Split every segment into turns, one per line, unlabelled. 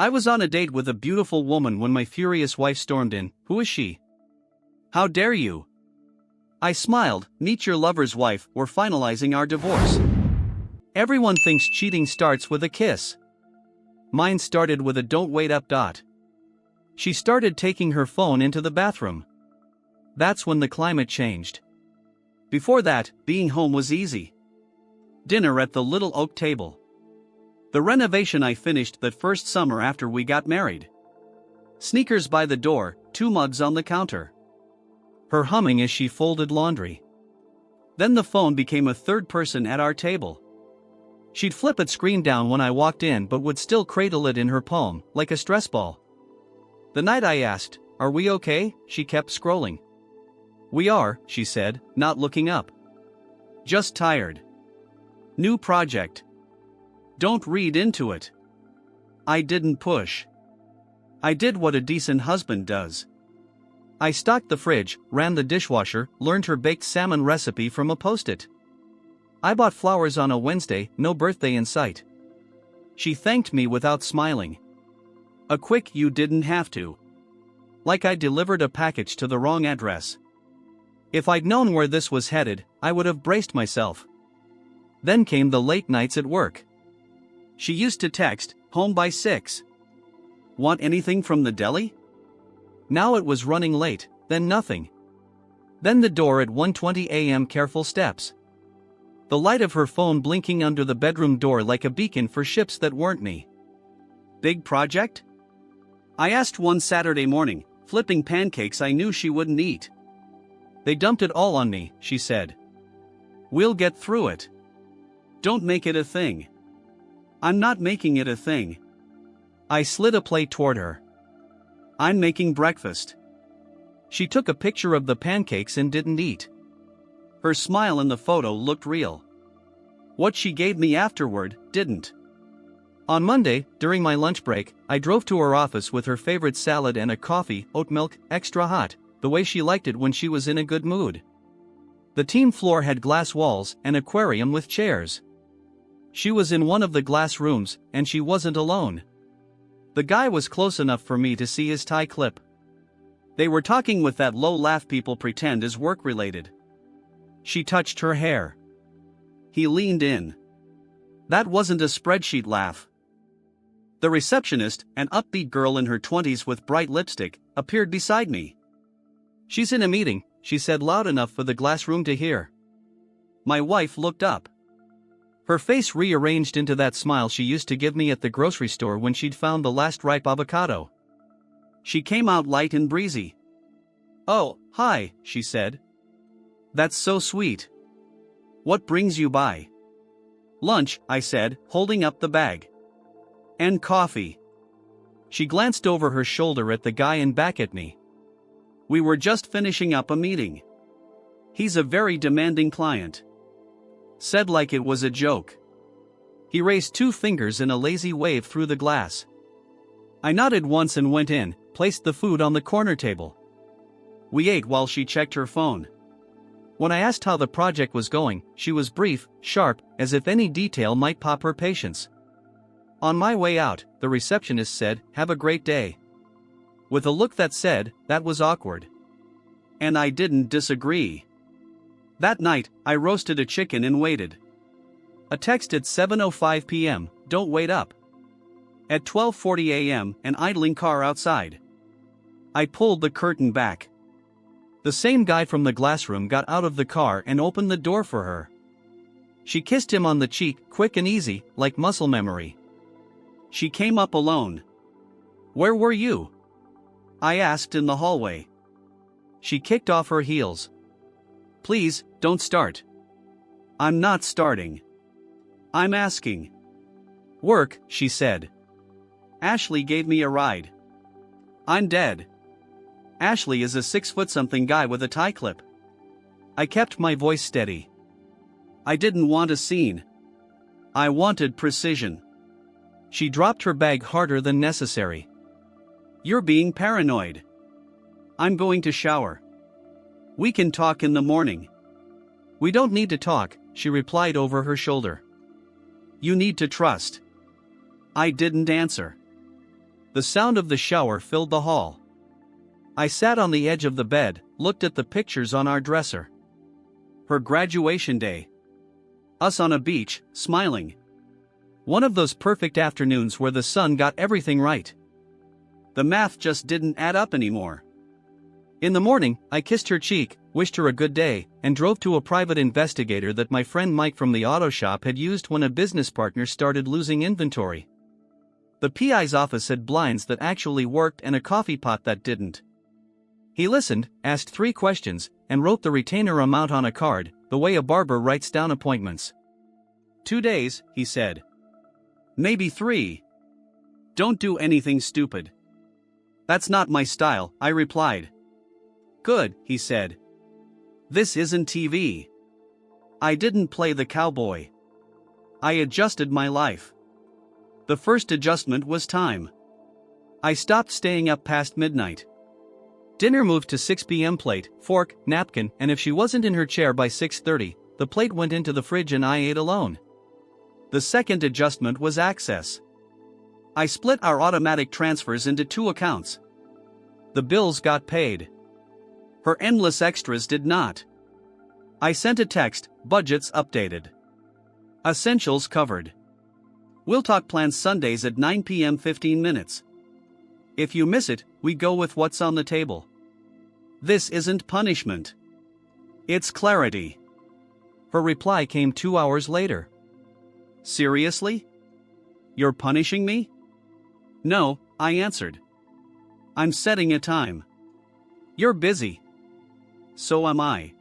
I was on a date with a beautiful woman when my furious wife stormed in. Who is she? How dare you? I smiled. Meet your lover's wife, we're finalizing our divorce. Everyone thinks cheating starts with a kiss. Mine started with a don't wait up. She started taking her phone into the bathroom. That's when the climate changed. Before that, being home was easy. Dinner at the little oak table. The renovation I finished that first summer after we got married. Sneakers by the door, 2 mugs on the counter. Her humming as she folded laundry. Then the phone became a third person at our table. She'd flip its screen down when I walked in but would still cradle it in her palm, like a stress ball. The night I asked, "Are we okay?" she kept scrolling. "We are," she said, not looking up. "Just tired. New project. Don't read into it." I didn't push. I did what a decent husband does. I stocked the fridge, ran the dishwasher, learned her baked salmon recipe from a post-it. I bought flowers on a Wednesday, no birthday in sight. She thanked me without smiling. A quick "you didn't have to." Like I delivered a package to the wrong address. If I'd known where this was headed, I would have braced myself. Then came the late nights at work. She used to text, "Home by 6. Want anything from the deli?" Now it was running late, then nothing. Then the door at 1:20 a.m. careful steps. The light of her phone blinking under the bedroom door like a beacon for ships that weren't me. Big project? I asked one Saturday morning, flipping pancakes I knew she wouldn't eat. They dumped it all on me, she said. We'll get through it. Don't make it a thing. I'm not making it a thing. I slid a plate toward her. I'm making breakfast. She took a picture of the pancakes and didn't eat. Her smile in the photo looked real. What she gave me afterward didn't. On Monday, during my lunch break, I drove to her office with her favorite salad and a coffee, oat milk, extra hot, the way she liked it when she was in a good mood. The team floor had glass walls, an aquarium with chairs. She was in one of the glass rooms, and she wasn't alone. The guy was close enough for me to see his tie clip. They were talking with that low laugh people pretend is work-related. She touched her hair. He leaned in. That wasn't a spreadsheet laugh. The receptionist, an upbeat girl in her 20s with bright lipstick, appeared beside me. She's in a meeting, she said loud enough for the glass room to hear. My wife looked up. Her face rearranged into that smile she used to give me at the grocery store when she'd found the last ripe avocado. She came out light and breezy. Oh, hi, she said. That's so sweet. What brings you by? Lunch, I said, holding up the bag. And coffee. She glanced over her shoulder at the guy and back at me. We were just finishing up a meeting. He's a very demanding client. Said like it was a joke. He raised 2 fingers in a lazy wave through the glass. I nodded once and went in, placed the food on the corner table. We ate while she checked her phone. When I asked how the project was going, she was brief, sharp, as if any detail might pop her patience. On my way out, the receptionist said, "Have a great day." With a look that said, that was awkward. And I didn't disagree. That night, I roasted a chicken and waited. A text at 7:05 p.m., "Don't wait up." At 12:40 a.m., an idling car outside. I pulled the curtain back. The same guy from the glass room got out of the car and opened the door for her. She kissed him on the cheek, quick and easy, like muscle memory. She came up alone. Where were you? I asked in the hallway. She kicked off her heels. Please, don't start. I'm not starting. I'm asking. Work, she said. Ashley gave me a ride. I'm dead. Ashley is a 6-foot-something guy with a tie clip. I kept my voice steady. I didn't want a scene. I wanted precision. She dropped her bag harder than necessary. You're being paranoid. I'm going to shower. We can talk in the morning. We don't need to talk, she replied over her shoulder. You need to trust. I didn't answer. The sound of the shower filled the hall. I sat on the edge of the bed, looked at the pictures on our dresser. Her graduation day. Us on a beach, smiling. One of those perfect afternoons where the sun got everything right. The math just didn't add up anymore. In the morning, I kissed her cheek, wished her a good day, and drove to a private investigator that my friend Mike from the auto shop had used when a business partner started losing inventory. The PI's office had blinds that actually worked and a coffee pot that didn't. He listened, asked 3 questions, and wrote the retainer amount on a card, the way a barber writes down appointments. 2 days, he said. Maybe 3. Don't do anything stupid. That's not my style, I replied. Good, he said. This isn't TV. I didn't play the cowboy. I adjusted my life. The first adjustment was time. I stopped staying up past midnight. Dinner moved to 6 p.m. plate, fork, napkin, and if she wasn't in her chair by 6:30, the plate went into the fridge and I ate alone. The second adjustment was access. I split our automatic transfers into 2 accounts. The bills got paid. Her endless extras did not. I sent a text, budgets updated. Essentials covered. We'll talk plans Sundays at 9 p.m. 15 minutes. If you miss it, we go with what's on the table. This isn't punishment. It's clarity. Her reply came 2 hours later. Seriously? You're punishing me? No, I answered. I'm setting a time. You're busy. So am I.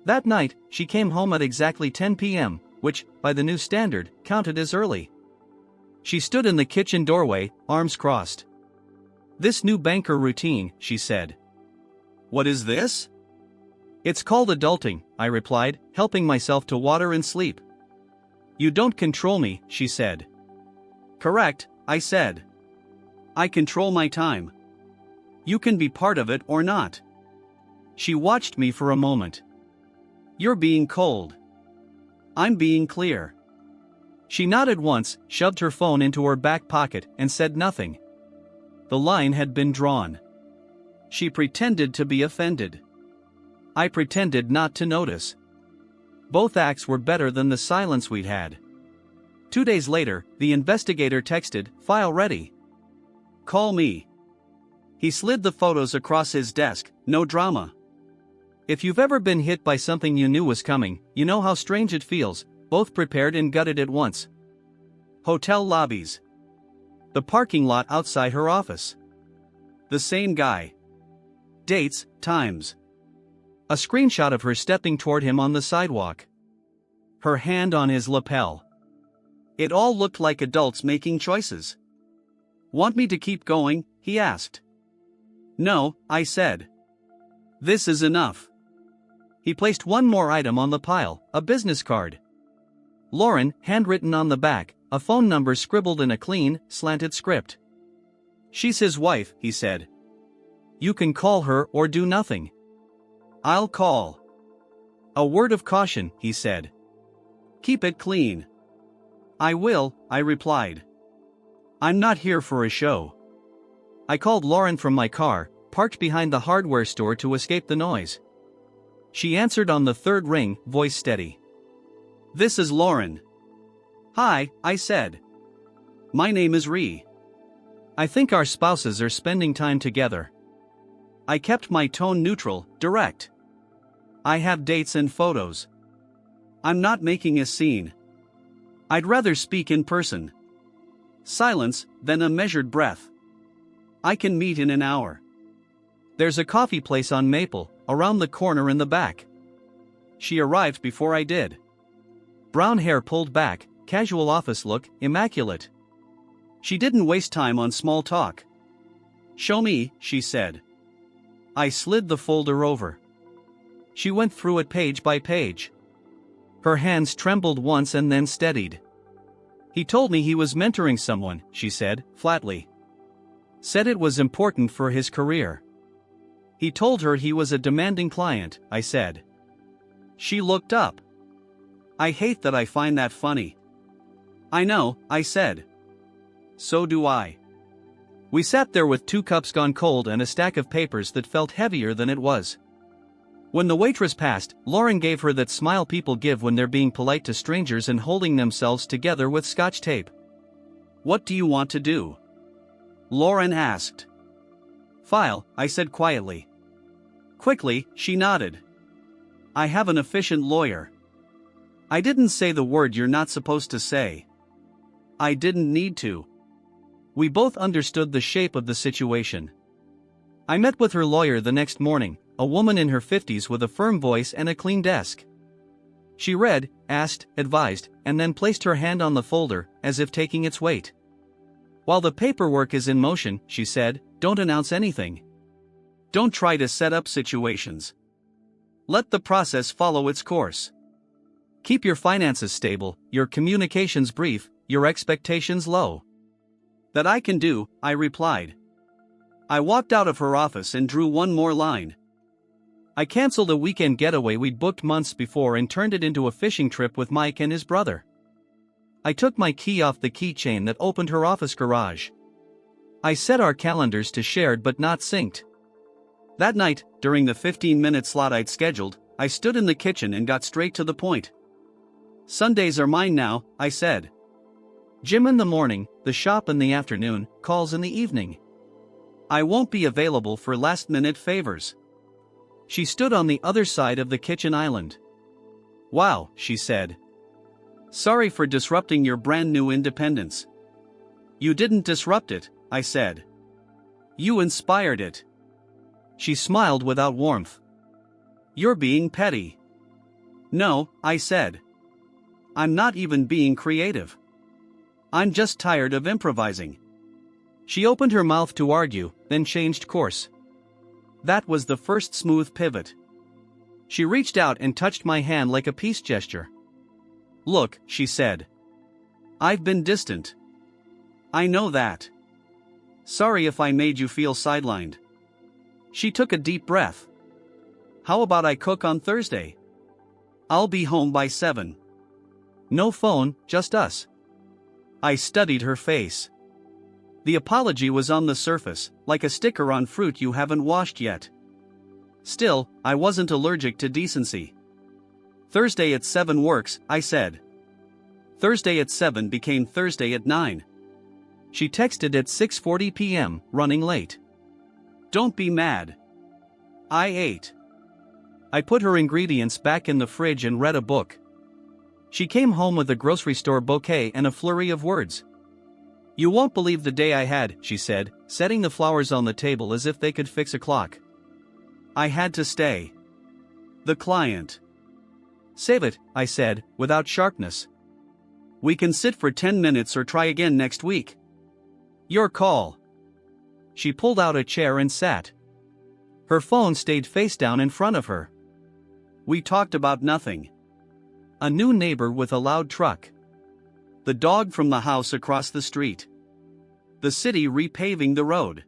That night, she came home at exactly 10 p.m., which, by the new standard, counted as early. She stood in the kitchen doorway, arms crossed. This new banker routine, she said. What is this? It's called adulting, I replied, helping myself to water and sleep. You don't control me, she said. Correct, I said. I control my time. You can be part of it or not. She watched me for a moment. You're being cold. I'm being clear. She nodded once, shoved her phone into her back pocket, and said nothing. The line had been drawn. She pretended to be offended. I pretended not to notice. Both acts were better than the silence we'd had. 2 days later, the investigator texted, "File ready. Call me." He slid the photos across his desk, no drama. If you've ever been hit by something you knew was coming, you know how strange it feels, both prepared and gutted at once. Hotel lobbies. The parking lot outside her office. The same guy. Dates, times. A screenshot of her stepping toward him on the sidewalk. Her hand on his lapel. It all looked like adults making choices. Want me to keep going? He asked. No, I said. This is enough. He placed one more item on the pile, a business card. Lauren, handwritten on the back, a phone number scribbled in a clean, slanted script. She's his wife, he said. You can call her or do nothing. I'll call. A word of caution, he said. Keep it clean. I will, I replied. I'm not here for a show. I called Lauren from my car, parked behind the hardware store to escape the noise. She answered on the 3rd ring, voice steady. This is Lauren. Hi, I said. My name is Ree. I think our spouses are spending time together. I kept my tone neutral, direct. I have dates and photos. I'm not making a scene. I'd rather speak in person. Silence, then a measured breath. I can meet in an hour. There's a coffee place on Maple, around the corner in the back. She arrived before I did. Brown hair pulled back, casual office look, immaculate. She didn't waste time on small talk. Show me, she said. I slid the folder over. She went through it page by page. Her hands trembled once and then steadied. He told me he was mentoring someone, she said, flatly. Said it was important for his career. He told her he was a demanding client, I said. She looked up. I hate that I find that funny. I know, I said. So do I. We sat there with 2 cups gone cold and a stack of papers that felt heavier than it was. When the waitress passed, Lauren gave her that smile people give when they're being polite to strangers and holding themselves together with scotch tape. "What do you want to do?" Lauren asked. "File," I said quietly. Quickly, she nodded. "I have an efficient lawyer." I didn't say the word you're not supposed to say. I didn't need to. We both understood the shape of the situation. I met with her lawyer the next morning, a woman in her 50s with a firm voice and a clean desk. She read, asked, advised, and then placed her hand on the folder, as if taking its weight. "While the paperwork is in motion," she said, "don't announce anything. Don't try to set up situations. Let the process follow its course. Keep your finances stable, your communications brief, your expectations low." "That I can do," I replied. I walked out of her office and drew one more line. I canceled a weekend getaway we'd booked months before and turned it into a fishing trip with Mike and his brother. I took my key off the keychain that opened her office garage. I set our calendars to shared but not synced. That night, during the 15-minute slot I'd scheduled, I stood in the kitchen and got straight to the point. "Sundays are mine now," I said. "Gym in the morning, the shop in the afternoon, calls in the evening. I won't be available for last-minute favors." She stood on the other side of the kitchen island. "Wow," she said. "Sorry for disrupting your brand new independence." "You didn't disrupt it," I said. "You inspired it." She smiled without warmth. "You're being petty." "No," I said. "I'm not even being creative. I'm just tired of improvising." She opened her mouth to argue, then changed course. That was the first smooth pivot. She reached out and touched my hand like a peace gesture. "Look," she said. "I've been distant. I know that. Sorry if I made you feel sidelined." She took a deep breath. "How about I cook on Thursday? I'll be home by 7. No phone, just us." I studied her face. The apology was on the surface, like a sticker on fruit you haven't washed yet. Still, I wasn't allergic to decency. "Thursday at 7 works," I said. Thursday at 7 became Thursday at 9. She texted at 6:40 p.m., running late. "Don't be mad. I ate." I put her ingredients back in the fridge and read a book. She came home with a grocery store bouquet and a flurry of words. "You won't believe the day I had," she said, setting the flowers on the table as if they could fix a clock. "I had to stay. The client." "Save it," I said, without sharpness. "We can sit for 10 minutes or try again next week." "Your call." She pulled out a chair and sat. Her phone stayed face down in front of her. We talked about nothing. A new neighbor with a loud truck. The dog from the house across the street. The city repaving the road.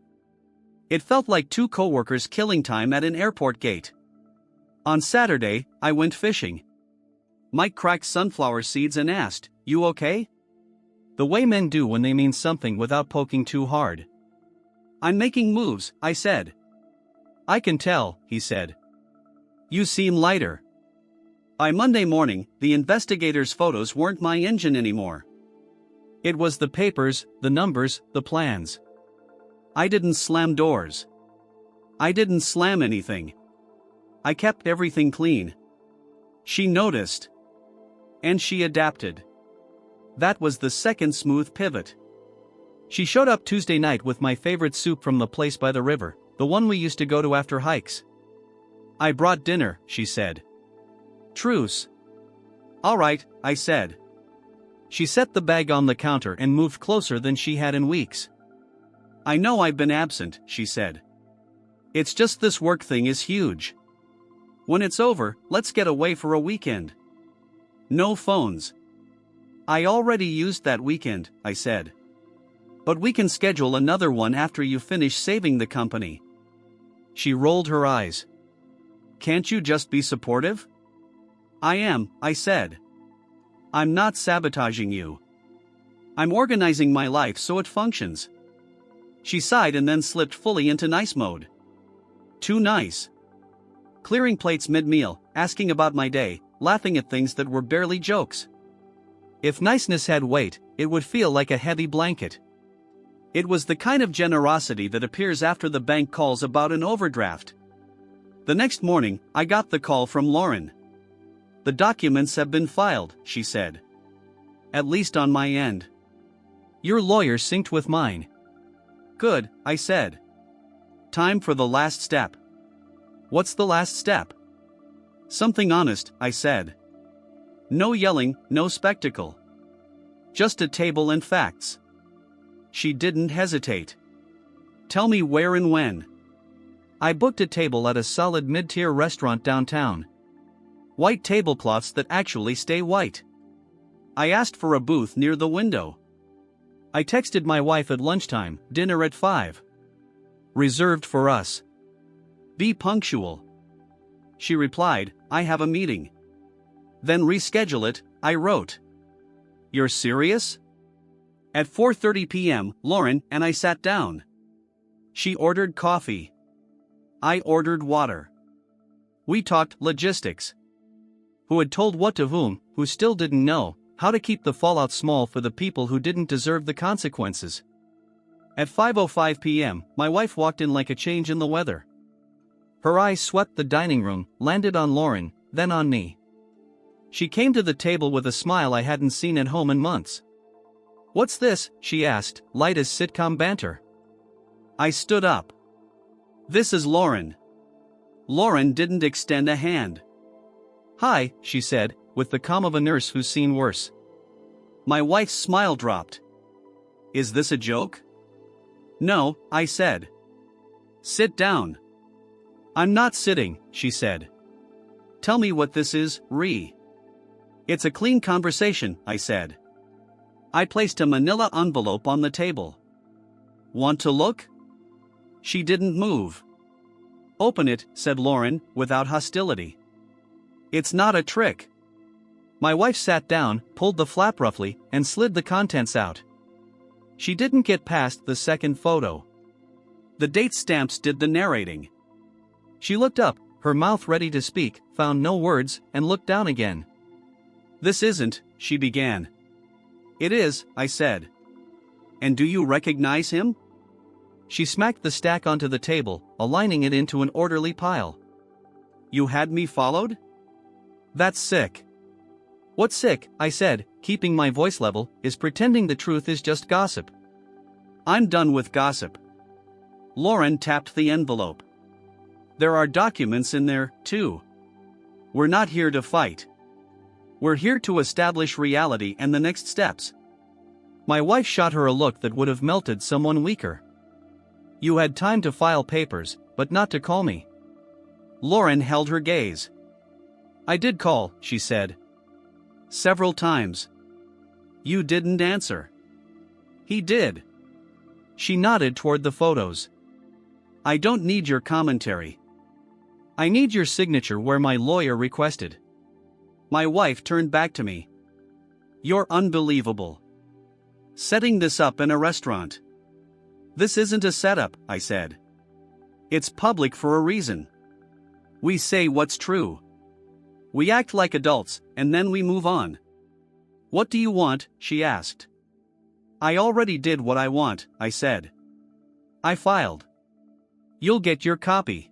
It felt like 2 coworkers killing time at an airport gate. On Saturday, I went fishing. Mike cracked sunflower seeds and asked, "You okay?" The way men do when they mean something without poking too hard. "I'm making moves," I said. "I can tell," he said. "You seem lighter." By Monday morning, the investigators' photos weren't my engine anymore. It was the papers, the numbers, the plans. I didn't slam doors. I didn't slam anything. I kept everything clean. She noticed. And she adapted. That was the second smooth pivot. She showed up Tuesday night with my favorite soup from the place by the river, the one we used to go to after hikes. "I brought dinner," she said. "Truce." "All right," I said. She set the bag on the counter and moved closer than she had in weeks. "I know I've been absent," she said. "It's just this work thing is huge. When it's over, let's get away for a weekend. No phones." "I already used that weekend," I said. "But we can schedule another one after you finish saving the company." She rolled her eyes. "Can't you just be supportive?" "I am," I said. "I'm not sabotaging you. I'm organizing my life so it functions. She sighed and then slipped fully into nice mode. Too nice. Clearing plates mid-meal, asking about my day, laughing at things that were barely jokes. If niceness had weight, it would feel like a heavy blanket. It was the kind of generosity that appears after the bank calls about an overdraft. The next morning, I got the call from Lauren. "The documents have been filed," she said. "At least on my end. Your lawyer synced with mine." "Good," I said. "Time for the last step." "What's the last step?" "Something honest," I said. "No yelling, no spectacle. Just a table and facts." She didn't hesitate. "Tell me where and when." I booked a table at a solid mid-tier restaurant downtown. White tablecloths that actually stay white. I asked for a booth near the window. I texted my wife at lunchtime, dinner at 5. Reserved for us. Be punctual. She replied, "I have a meeting." Then reschedule it, I wrote. You're serious? At 4:30 p.m., Lauren and I sat down. She ordered coffee. I ordered water. We talked logistics. Who had told what to whom, who still didn't know, how to keep the fallout small for the people who didn't deserve the consequences. At 5:05 p.m., my wife walked in like a change in the weather. Her eyes swept the dining room, landed on Lauren, then on me. She came to the table with a smile I hadn't seen at home in months. "What's this?" she asked, light as sitcom banter. I stood up. "This is Lauren." Lauren didn't extend a hand. "Hi," she said, with the calm of a nurse who's seen worse. My wife's smile dropped. "Is this a joke?" "No," I said. "Sit down." "I'm not sitting," she said. "Tell me what this is, Ree." "It's a clean conversation," I said. I placed a manila envelope on the table. "Want to look?" She didn't move. "Open it," said Lauren, without hostility. "It's not a trick." My wife sat down, pulled the flap roughly, and slid the contents out. She didn't get past the second photo. The date stamps did the narrating. She looked up, her mouth ready to speak, found no words, and looked down again. "This isn't," she began. "It is," I said. "And do you recognize him?" She smacked the stack onto the table, aligning it into an orderly pile. "You had me followed?" "That's sick." "What's sick," I said, keeping my voice level, "is pretending the truth is just gossip." "I'm done with gossip." Lauren tapped the envelope. "There are documents in there, too. We're not here to fight. We're here to establish reality and the next steps." My wife shot her a look that would have melted someone weaker. "You had time to file papers, but not to call me." Lauren held her gaze. "I did call," she said. "Several times. You didn't answer." "He did." She nodded toward the photos. "I don't need your commentary. I need your signature where my lawyer requested." My wife turned back to me. "You're unbelievable. Setting this up in a restaurant." "This isn't a setup," I said. "It's public for a reason. We say what's true. We act like adults, and then we move on." "What do you want?" she asked. "I already did what I want," I said. "I filed." "You'll get your copy."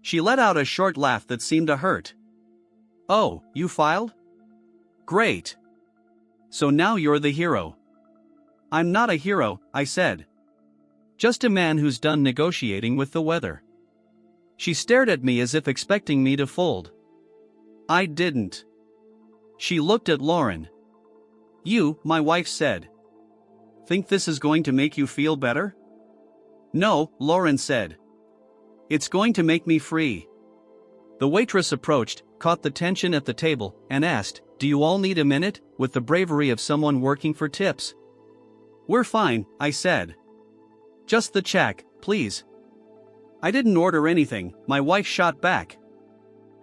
She let out a short laugh that seemed to hurt. "Oh, you filed? Great. So now you're the hero." "I'm not a hero," I said. "Just a man who's done negotiating with the weather." She stared at me as if expecting me to fold. I didn't. She looked at Lauren. "You," my wife said. "Think this is going to make you feel better?" "No," Lauren said. "It's going to make me free." The waitress approached, caught the tension at the table, and asked, "Do you all need a minute?" with the bravery of someone working for tips. "We're fine," I said. "Just the check, please." "I didn't order anything," my wife shot back.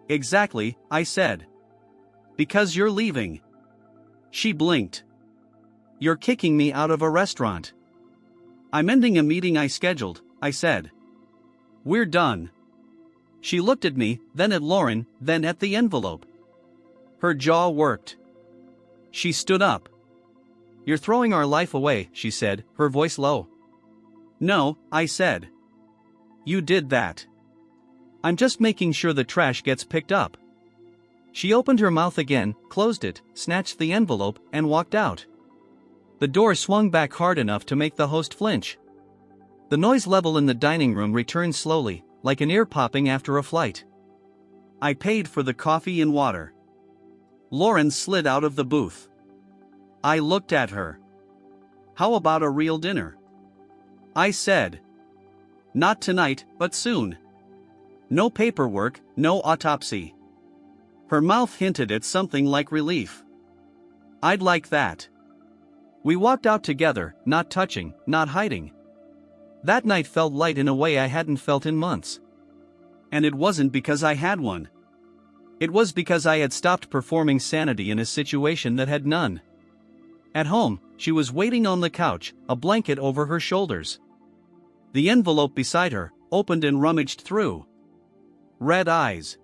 "Exactly," I said. "Because you're leaving." She blinked. "You're kicking me out of a restaurant." I'm ending a meeting I scheduled, I said. We're done. She looked at me, then at Lauren, then at the envelope. Her jaw worked. She stood up. You're throwing our life away, she said, her voice low. No, I said. You did that. I'm just making sure the trash gets picked up. She opened her mouth again, closed it, snatched the envelope, and walked out. The door swung back hard enough to make the host flinch. The noise level in the dining room returned slowly, like an ear popping after a flight. I paid for the coffee and water. Lauren slid out of the booth. I looked at her. How about a real dinner? I said. Not tonight, but soon. No paperwork, no autopsy. Her mouth hinted at something like relief. I'd like that. We walked out together, not touching, not hiding. That night felt light in a way I hadn't felt in months. And it wasn't because I had one. It was because I had stopped performing sanity in a situation that had none. At home, she was waiting on the couch, a blanket over her shoulders. The envelope beside her, opened and rummaged through. Red eyes.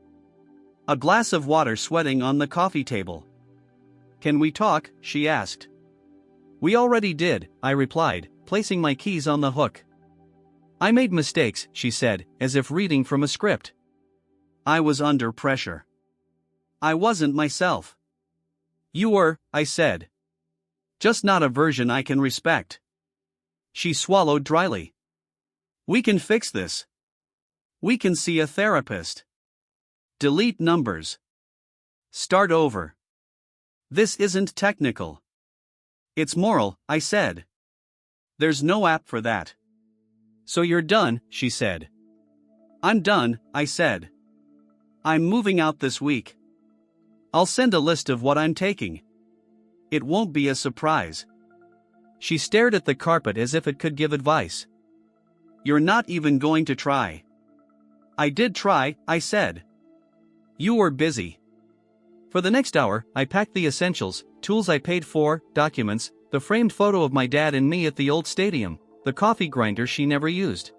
A glass of water sweating on the coffee table. Can we talk? She asked. We already did, I replied, placing my keys on the hook. I made mistakes, she said, as if reading from a script. I was under pressure. I wasn't myself. You were, I said. Just not a version I can respect. She swallowed dryly. We can fix this. We can see a therapist. Delete numbers. Start over. This isn't technical. It's moral, I said. There's no app for that. So you're done, she said. I'm done, I said. I'm moving out this week. I'll send a list of what I'm taking. It won't be a surprise. She stared at the carpet as if it could give advice. You're not even going to try. I did try, I said. You were busy. For the next hour, I packed the essentials, tools I paid for, documents, the framed photo of my dad and me at the old stadium, the coffee grinder she never used.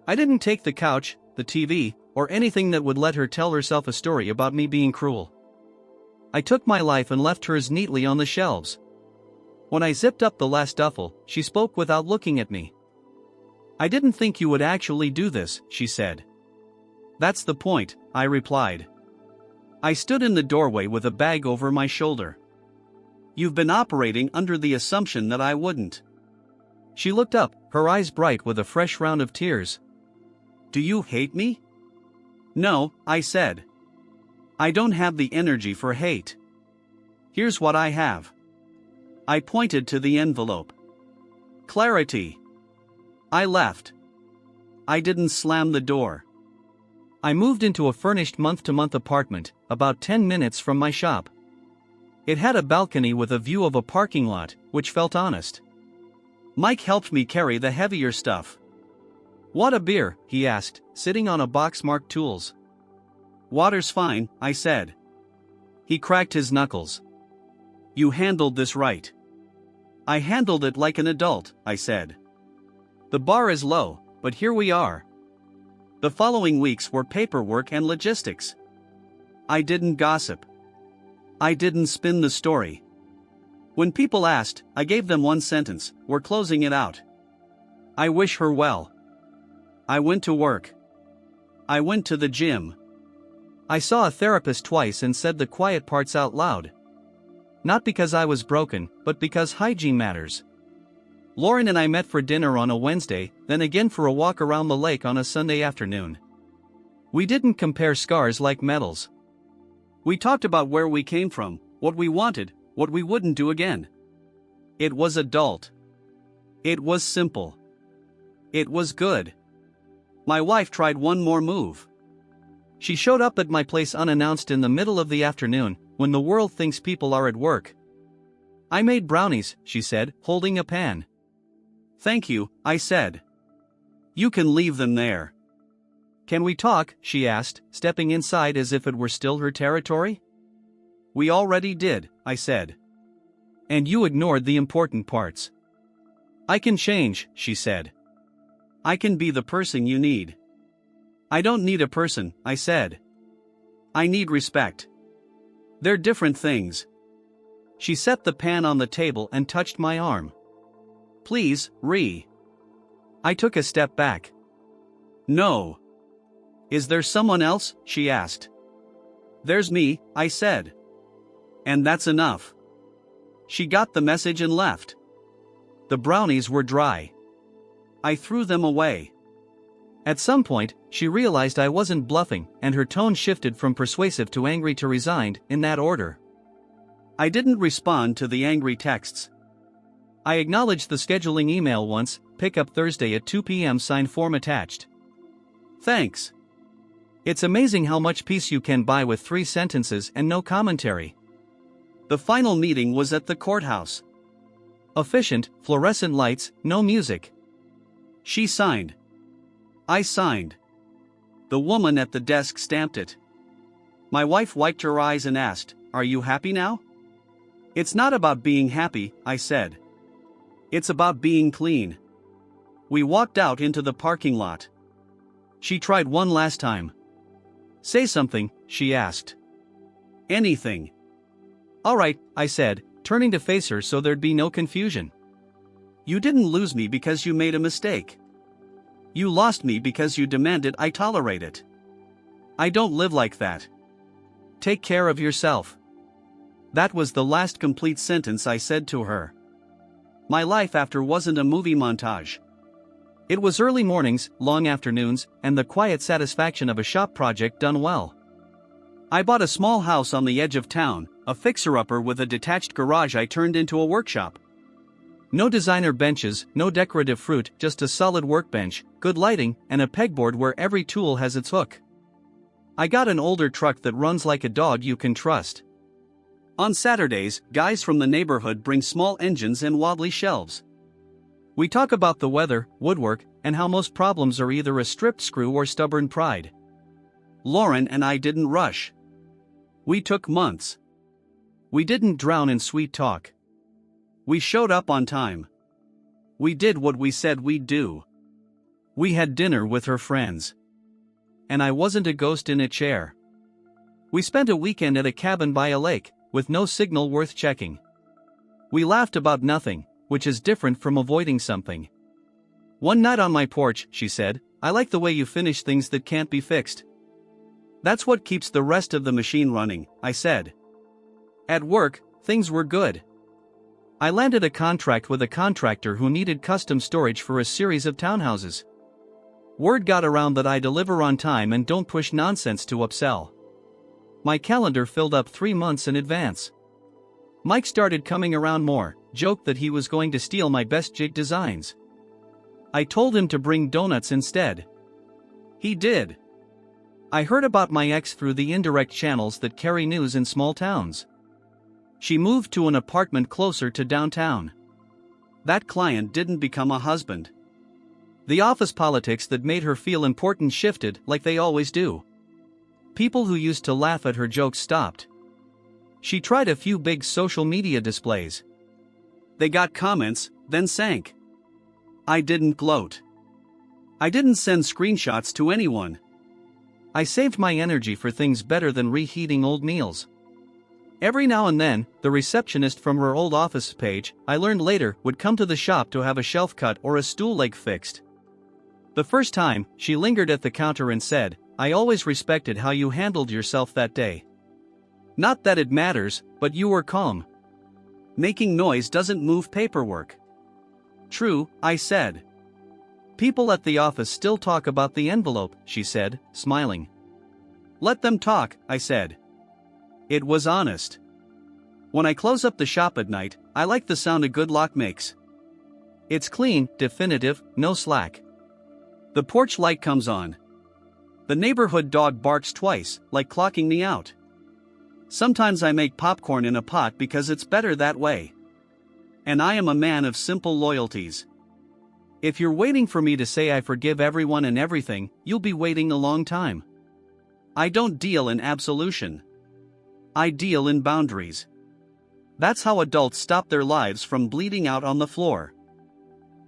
I didn't take the couch, the TV, or anything that would let her tell herself a story about me being cruel. I took my life and left hers neatly on the shelves. When I zipped up the last duffel, she spoke without looking at me. I didn't think you would actually do this, she said. That's the point, I replied. I stood in the doorway with a bag over my shoulder. You've been operating under the assumption that I wouldn't. She looked up, her eyes bright with a fresh round of tears. Do you hate me? No, I said. I don't have the energy for hate. Here's what I have. I pointed to the envelope. Clarity. I left. I didn't slam the door. I moved into a furnished month-to-month apartment, about 10 minutes from my shop. It had a balcony with a view of a parking lot, which felt honest. Mike helped me carry the heavier stuff. What a beer, he asked, sitting on a box marked tools. Water's fine, I said. He cracked his knuckles. You handled this right. I handled it like an adult, I said. The bar is low, but here we are. The following weeks were paperwork and logistics. I didn't gossip. I didn't spin the story. When people asked, I gave them one sentence, we're closing it out. I wish her well. I went to work. I went to the gym. I saw a therapist twice and said the quiet parts out loud. Not because I was broken, but because hygiene matters. Lauren and I met for dinner on a Wednesday, then again for a walk around the lake on a Sunday afternoon. We didn't compare scars like medals. We talked about where we came from, what we wanted, what we wouldn't do again. It was adult. It was simple. It was good. My wife tried one more move. She showed up at my place unannounced in the middle of the afternoon, when the world thinks people are at work. I made brownies, she said, holding a pan. Thank you, I said. You can leave them there. Can we talk? She asked, stepping inside as if it were still her territory. We already did, I said. And you ignored the important parts. I can change, she said. I can be the person you need. I don't need a person, I said. I need respect. They're different things. She set the pan on the table and touched my arm. Please, Ree. I took a step back. No. Is there someone else? She asked. There's me, I said. And that's enough. She got the message and left. The brownies were dry. I threw them away. At some point, she realized I wasn't bluffing, and her tone shifted from persuasive to angry to resigned, in that order. I didn't respond to the angry texts. I acknowledged the scheduling email once, pick up Thursday at 2 p.m. signed form attached. Thanks. It's amazing how much peace you can buy with 3 sentences and no commentary. The final meeting was at the courthouse. Efficient, fluorescent lights, no music. She signed. I signed. The woman at the desk stamped it. My wife wiped her eyes and asked, "Are you happy now?" It's not about being happy, I said. It's about being clean. We walked out into the parking lot. She tried one last time. Say something, she asked. Anything. All right, I said, turning to face her so there'd be no confusion. You didn't lose me because you made a mistake. You lost me because you demanded I tolerate it. I don't live like that. Take care of yourself. That was the last complete sentence I said to her. My life after wasn't a movie montage. It was early mornings, long afternoons, and the quiet satisfaction of a shop project done well. I bought a small house on the edge of town, a fixer-upper with a detached garage I turned into a workshop. No designer benches, no decorative fruit, just a solid workbench, good lighting, and a pegboard where every tool has its hook. I got an older truck that runs like a dog you can trust. On Saturdays, guys from the neighborhood bring small engines and wobbly shelves. We talk about the weather, woodwork, and how most problems are either a stripped screw or stubborn pride. Lauren and I didn't rush. We took months. We didn't drown in sweet talk. We showed up on time. We did what we said we'd do. We had dinner with her friends. And I wasn't a ghost in a chair. We spent a weekend at a cabin by a lake, with no signal worth checking. We laughed about nothing, which is different from avoiding something. One night on my porch, she said, I like the way you finish things that can't be fixed. That's what keeps the rest of the machine running, I said. At work, things were good. I landed a contract with a contractor who needed custom storage for a series of townhouses. Word got around that I deliver on time and don't push nonsense to upsell. My calendar filled up 3 months in advance. Mike started coming around more, joked that he was going to steal my best jig designs. I told him to bring donuts instead. He did. I heard about my ex through the indirect channels that carry news in small towns. She moved to an apartment closer to downtown. That client didn't become a husband. The office politics that made her feel important shifted, like they always do. People who used to laugh at her jokes stopped. She tried a few big social media displays. They got comments, then sank. I didn't gloat. I didn't send screenshots to anyone. I saved my energy for things better than reheating old meals. Every now and then, the receptionist from her old office page, I learned later, would come to the shop to have a shelf cut or a stool leg fixed. The first time, she lingered at the counter and said, I always respected how you handled yourself that day. Not that it matters, but you were calm. Making noise doesn't move paperwork. True, I said. People at the office still talk about the envelope, she said, smiling. Let them talk, I said. It was honest. When I close up the shop at night, I like the sound a good lock makes. It's clean, definitive, no slack. The porch light comes on. The neighborhood dog barks twice, like clocking me out. Sometimes I make popcorn in a pot because it's better that way. And I am a man of simple loyalties. If you're waiting for me to say I forgive everyone and everything, you'll be waiting a long time. I don't deal in absolution. I deal in boundaries. That's how adults stop their lives from bleeding out on the floor.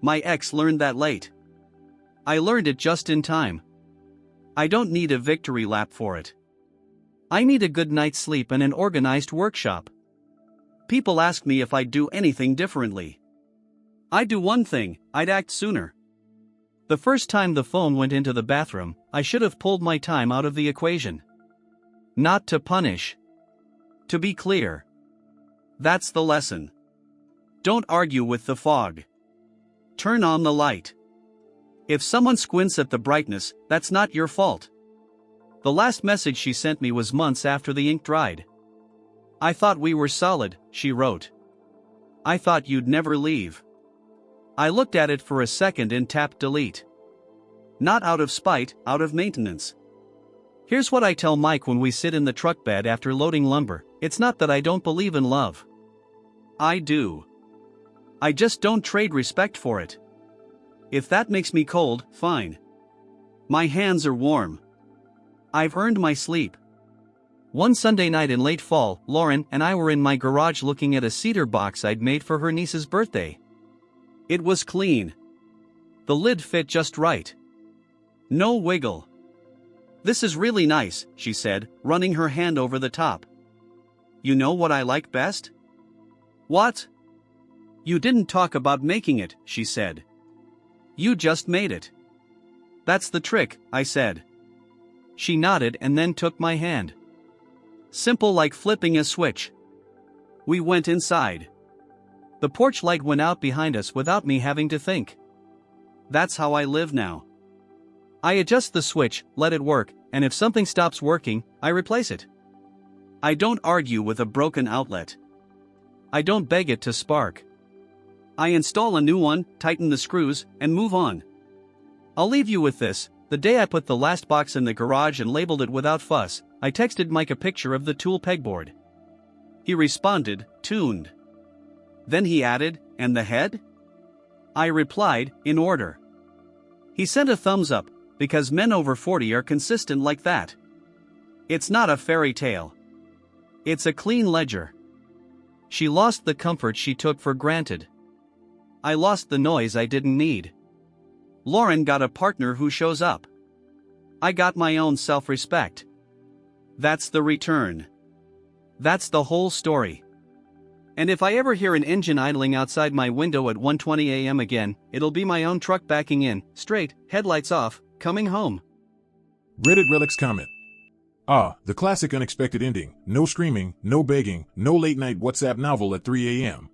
My ex learned that late. I learned it just in time. I don't need a victory lap for it. I need a good night's sleep and an organized workshop. People ask me if I'd do anything differently. I'd do one thing, I'd act sooner. The first time the phone went into the bathroom, I should have pulled my time out of the equation. Not to punish. To be clear. That's the lesson. Don't argue with the fog. Turn on the light. If someone squints at the brightness, that's not your fault. The last message she sent me was months after the ink dried. I thought we were solid, she wrote. I thought you'd never leave. I looked at it for a second and tapped delete. Not out of spite, out of maintenance. Here's what I tell Mike when we sit in the truck bed after loading lumber: it's not that I don't believe in love. I do. I just don't trade respect for it. If that makes me cold, fine. My hands are warm. I've earned my sleep. One Sunday night in late fall, Lauren and I were in my garage looking at a cedar box I'd made for her niece's birthday. It was clean. The lid fit just right. No wiggle. This is really nice, she said, running her hand over the top. You know what I like best? What? You didn't talk about making it, she said. You just made it. That's the trick, I said. She nodded and then took my hand. Simple like flipping a switch. We went inside. The porch light went out behind us without me having to think. That's how I live now. I adjust the switch, let it work, and if something stops working, I replace it. I don't argue with a broken outlet. I don't beg it to spark. I install a new one, tighten the screws, and move on. I'll leave you with this: the day I put the last box in the garage and labeled it without fuss, I texted Mike a picture of the tool pegboard. He responded, tuned. Then he added, and the head? I replied, in order. He sent a thumbs up, because men over 40 are consistent like that. It's not a fairy tale. It's a clean ledger. She lost the comfort she took for granted. I lost the noise I didn't need. Lauren got a partner who shows up. I got my own self-respect. That's the return. That's the whole story. And if I ever hear an engine idling outside my window at 1:20 a.m. again, it'll be my own truck backing in, straight, headlights off, coming home.
Reddit Relics comment. The classic unexpected ending. No screaming, no begging, no late-night WhatsApp novel at 3 a.m.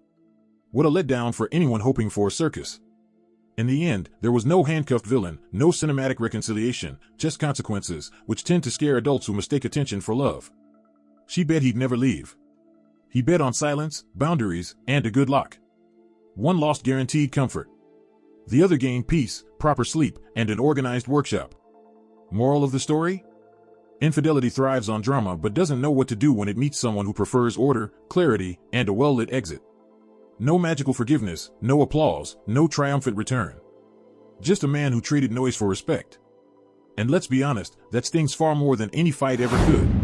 What a letdown for anyone hoping for a circus. In the end, there was no handcuffed villain, no cinematic reconciliation, just consequences, which tend to scare adults who mistake attention for love. She bet he'd never leave. He bet on silence, boundaries, and a good lock. One lost guaranteed comfort. The other gained peace, proper sleep, and an organized workshop. Moral of the story? Infidelity thrives on drama but doesn't know what to do when it meets someone who prefers order, clarity, and a well-lit exit. No magical forgiveness, no applause, no triumphant return. Just a man who traded noise for respect. And let's be honest, that stings far more than any fight ever could.